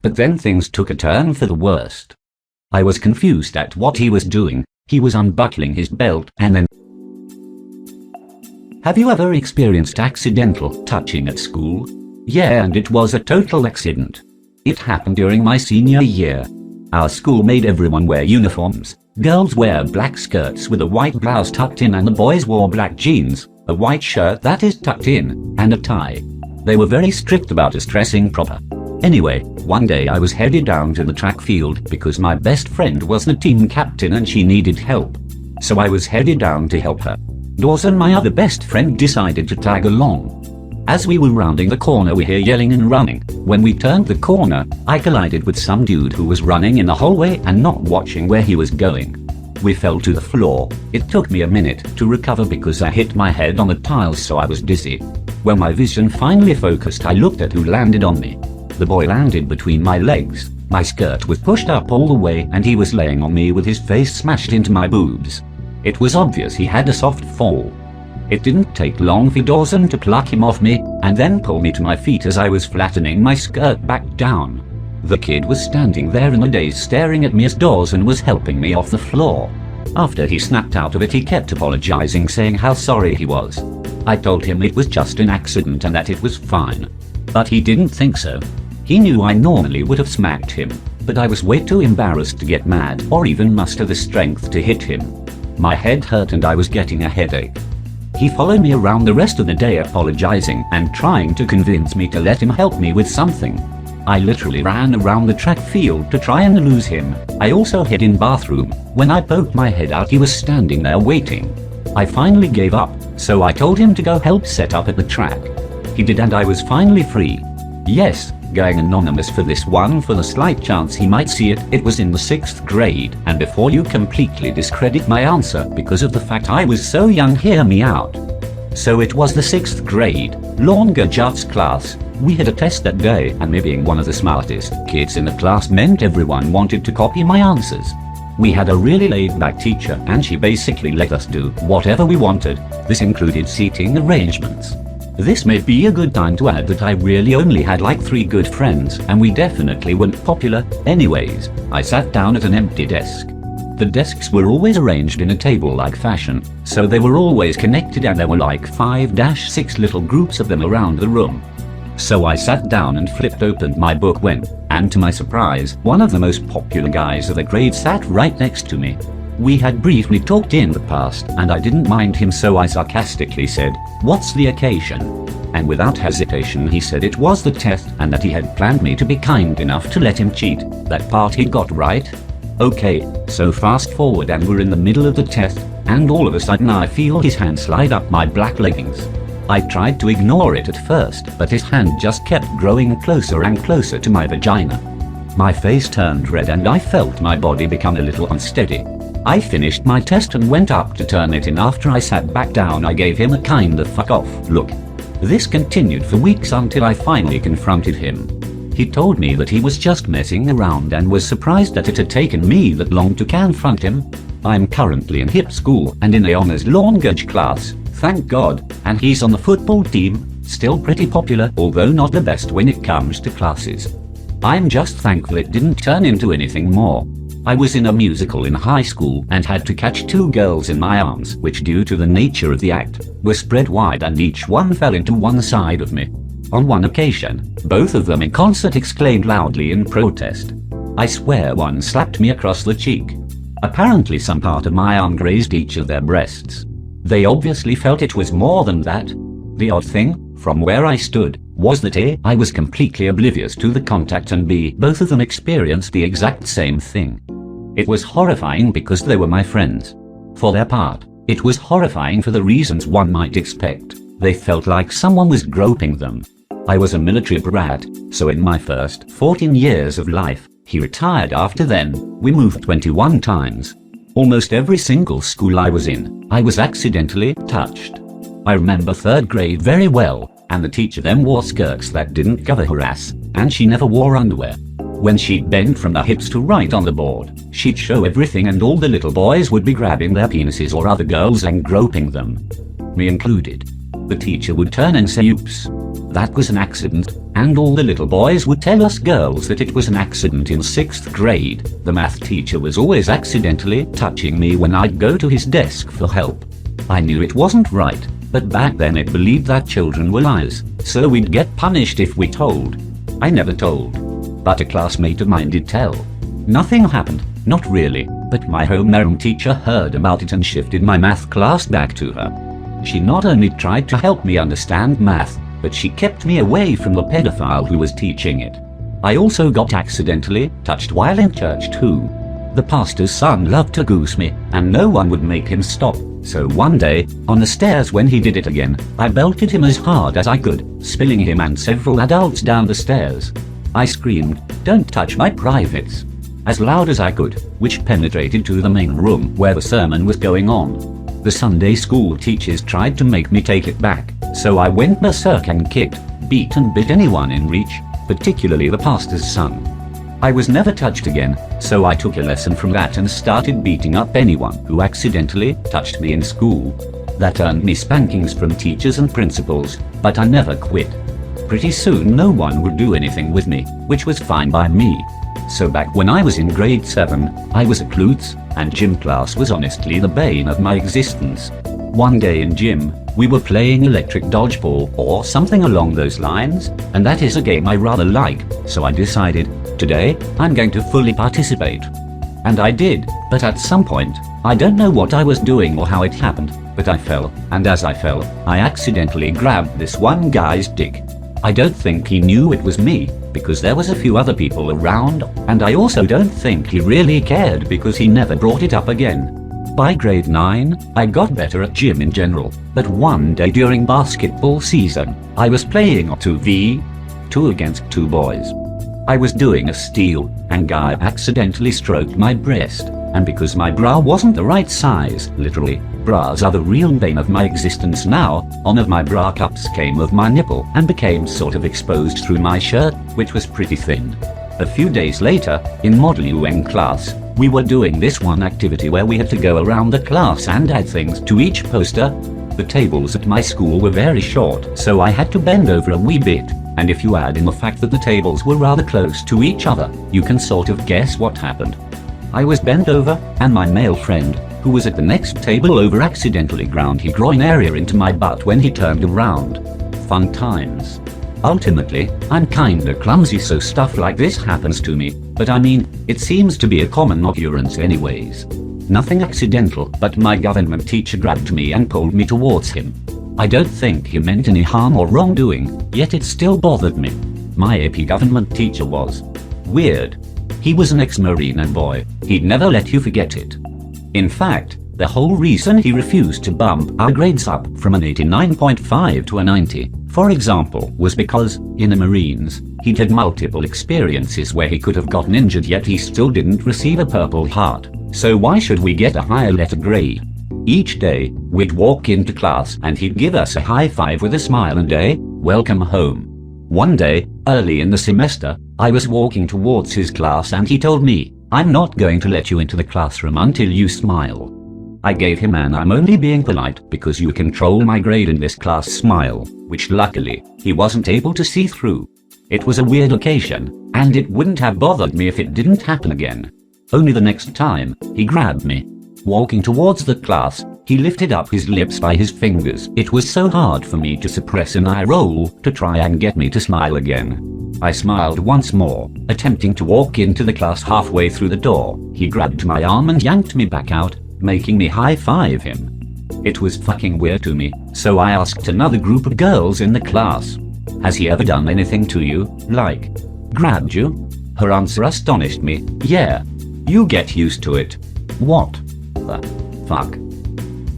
But then things took a turn for the worst. I was confused at what he was doing. He was unbuckling his belt and then... Have you ever experienced accidental touching at school? Yeah, and it was a total accident. It happened during my senior year. Our school made everyone wear uniforms. Girls wear black skirts with a white blouse tucked in, and the boys wore black jeans, a white shirt that is tucked in, and a tie. They were very strict about us dressing proper. Anyway, one day I was headed down to the track field because my best friend was the team captain and she needed help. So I was headed down to help her. Dawson, my other best friend, decided to tag along. As we were rounding the corner, we hear yelling and running. When we turned the corner, I collided with some dude who was running in the hallway and not watching where he was going. We fell to the floor. It took me a minute to recover because I hit my head on the tiles, so I was dizzy. When my vision finally focused, I looked at who landed on me. The boy landed between my legs. My skirt was pushed up all the way and he was laying on me with his face smashed into my boobs. It was obvious he had a soft fall. It didn't take long for Dawson to pluck him off me and then pull me to my feet as I was flattening my skirt back down. The kid was standing there in a daze staring at me as Dawson was helping me off the floor. After he snapped out of it, he kept apologizing, saying how sorry he was. I told him it was just an accident and that it was fine. But he didn't think so. He knew I normally would have smacked him, but I was way too embarrassed to get mad or even muster the strength to hit him. My head hurt and I was getting a headache. He followed me around the rest of the day apologizing and trying to convince me to let him help me with something. I literally ran around the track field to try and lose him. I also hid in bathroom. When I poked my head out, he was standing there waiting. I finally gave up, so I told him to go help set up at the track. He did and I was finally free. Yes, going anonymous for this one for the slight chance he might see it. It was in the 6th grade, and before you completely discredit my answer because of the fact I was so young, hear me out. So it was the 6th grade, longer Jeff's class. We had a test that day, and me being one of the smartest kids in the class meant everyone wanted to copy my answers. We had a really laid-back teacher and she basically let us do whatever we wanted. This included seating arrangements. This may be a good time to add that I really only had like 3 good friends and we definitely weren't popular. Anyways, I sat down at an empty desk. The desks were always arranged in a table-like fashion, so they were always connected and there were like 5-6 little groups of them around the room. So I sat down and flipped open my book when, and to my surprise, one of the most popular guys of the grade sat right next to me. We had briefly talked in the past and I didn't mind him, so I sarcastically said, "What's the occasion?" And without hesitation he said it was the test and that he had planned me to be kind enough to let him cheat. That part he got right. Okay, so fast forward and we're in the middle of the test, and all of a sudden I feel his hand slide up my black leggings. I tried to ignore it at first, but his hand just kept growing closer and closer to my vagina. My face turned red and I felt my body become a little unsteady. I finished my test and went up to turn it in. After I sat back down, I gave him a kind of fuck off look. This continued for weeks until I finally confronted him. He told me that he was just messing around and was surprised that it had taken me that long to confront him. I'm currently in hip school and in a honors language class, thank God, and he's on the football team, still pretty popular, although not the best when it comes to classes. I'm just thankful it didn't turn into anything more. I was in a musical in high school and had to catch 2 girls in my arms, which due to the nature of the act, were spread wide and each one fell into one side of me. On one occasion, both of them in concert exclaimed loudly in protest. I swear one slapped me across the cheek. Apparently some part of my arm grazed each of their breasts. They obviously felt it was more than that. The odd thing, from where I stood, was that A, I was completely oblivious to the contact, and B, both of them experienced the exact same thing. It was horrifying because they were my friends. For their part, it was horrifying for the reasons one might expect. They felt like someone was groping them. I was a military brat, so in my first 14 years of life, he retired after then, we moved 21 times. Almost every single school I was in, I was accidentally touched. I remember 3rd grade very well, and the teacher then wore skirts that didn't cover her ass, and she never wore underwear. When she'd bend from the hips to write on the board, she'd show everything and all the little boys would be grabbing their penises or other girls and groping them. Me included. the teacher would turn and say oops. That was an accident, and all the little boys would tell us girls that it was an accident in 6th grade. The math teacher was always accidentally touching me when I'd go to his desk for help. I knew it wasn't right, but back then it believed that children were liars, so we'd get punished if we told. I never told, but a classmate of mine did tell. Nothing happened, not really, but my homeroom teacher heard about it and shifted my math class back to her. She not only tried to help me understand math, but she kept me away from the pedophile who was teaching it. I also got accidentally touched while in church too. The pastor's son loved to goose me, and no one would make him stop, so one day, on the stairs when he did it again, I belted him as hard as I could, spilling him and several adults down the stairs. I screamed, "Don't touch my privates," as loud as I could, which penetrated to the main room where the sermon was going on. The Sunday school teachers tried to make me take it back, so I went berserk and kicked, beat and bit anyone in reach, particularly the pastor's son. I was never touched again, so I took a lesson from that and started beating up anyone who accidentally touched me in school. That earned me spankings from teachers and principals, but I never quit. Pretty soon no one would do anything with me, which was fine by me. So back when I was in grade 7, I was a klutz, and gym class was honestly the bane of my existence. One day in gym, we were playing electric dodgeball or something along those lines, and that is a game I rather like, so I decided, today, I'm going to fully participate. And I did, but at some point, I don't know what I was doing or how it happened, but I fell, and as I fell, I accidentally grabbed this one guy's dick. I don't think he knew it was me, because there was a few other people around, and I also don't think he really cared because he never brought it up again. By grade 9, I got better at gym in general, but one day during basketball season, I was playing 2v2 against 2 boys. I was doing a steal, and guy accidentally stroked my breast, and because my bra wasn't the right size, literally, bras are the real bane of my existence now, one of my bra cups came off my nipple and became sort of exposed through my shirt, which was pretty thin. A few days later, in Model UN class, we were doing this one activity where we had to go around the class and add things to each poster. The tables at my school were very short, so I had to bend over a wee bit, and if you add in the fact that the tables were rather close to each other, you can sort of guess what happened. I was bent over, and my male friend, who was at the next table over, accidentally ground his groin area into my butt when he turned around. Fun times. Ultimately, I'm kinda clumsy, so stuff like this happens to me, but I mean, it seems to be a common occurrence anyways. Nothing accidental, but my government teacher grabbed me and pulled me towards him. I don't think he meant any harm or wrongdoing, yet it still bothered me. My AP government teacher was weird. He was an ex-Marine, and boy, he'd never let you forget it. In fact, the whole reason he refused to bump our grades up from an 89.5 to a 90, for example, was because, in the Marines, he'd had multiple experiences where he could have gotten injured yet he still didn't receive a Purple Heart. So why should we get a higher letter grade? Each day, we'd walk into class and he'd give us a high five with a smile and a welcome home. One day, early in the semester, I was walking towards his class and he told me, "I'm not going to let you into the classroom until you smile." I gave him an "I'm only being polite because you control my grade in this class" smile, which luckily, he wasn't able to see through. It was a weird occasion, and it wouldn't have bothered me if it didn't happen again. Only the next time, he grabbed me. Walking towards the class, he lifted up his lips by his fingers. It was so hard for me to suppress an eye roll to try and get me to smile again. I smiled once more, attempting to walk into the class. Halfway through the door, he grabbed my arm and yanked me back out, making me high-five him. It was fucking weird to me, so I asked another group of girls in the class, "Has he ever done anything to you, like, grabbed you?" Her answer astonished me, "Yeah. You get used to it." What the fuck?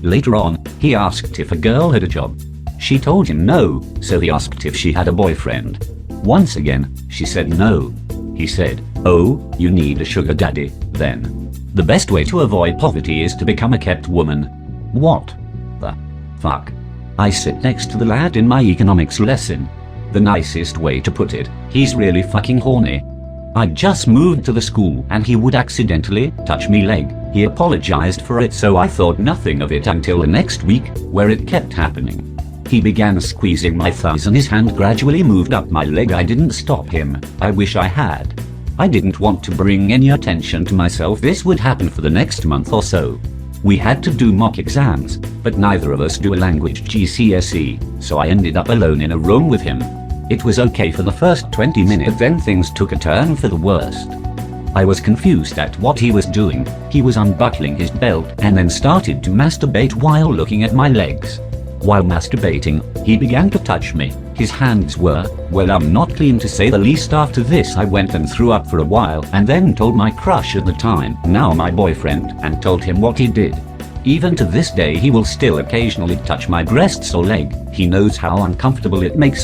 Later on, he asked if a girl had a job. She told him no, so he asked if she had a boyfriend. Once again, she said no. He said, "Oh, you need a sugar daddy, then. The best way to avoid poverty is to become a kept woman." What the fuck? I sit next to the lad in my economics lesson. The nicest way to put it, he's really fucking horny. I just moved to the school and he would accidentally touch me leg. He apologized for it, so I thought nothing of it until the next week, where it kept happening. He began squeezing my thighs and his hand gradually moved up my leg. I didn't stop him. I wish I had. I didn't want to bring any attention to myself. This would happen for the next month or so. We had to do mock exams, but neither of us do a language GCSE, so I ended up alone in a room with him. It was okay for the first 20 minutes, then things took a turn for the worst. I was confused at what he was doing. He was unbuckling his belt and then started to masturbate while looking at my legs. While masturbating, he began to touch me. His hands were, well, not clean to say the least. After this I went and threw up for a while and then told my crush at the time, now my boyfriend, and told him what he did. Even to this day he will still occasionally touch my breasts or leg. He knows how uncomfortable it makes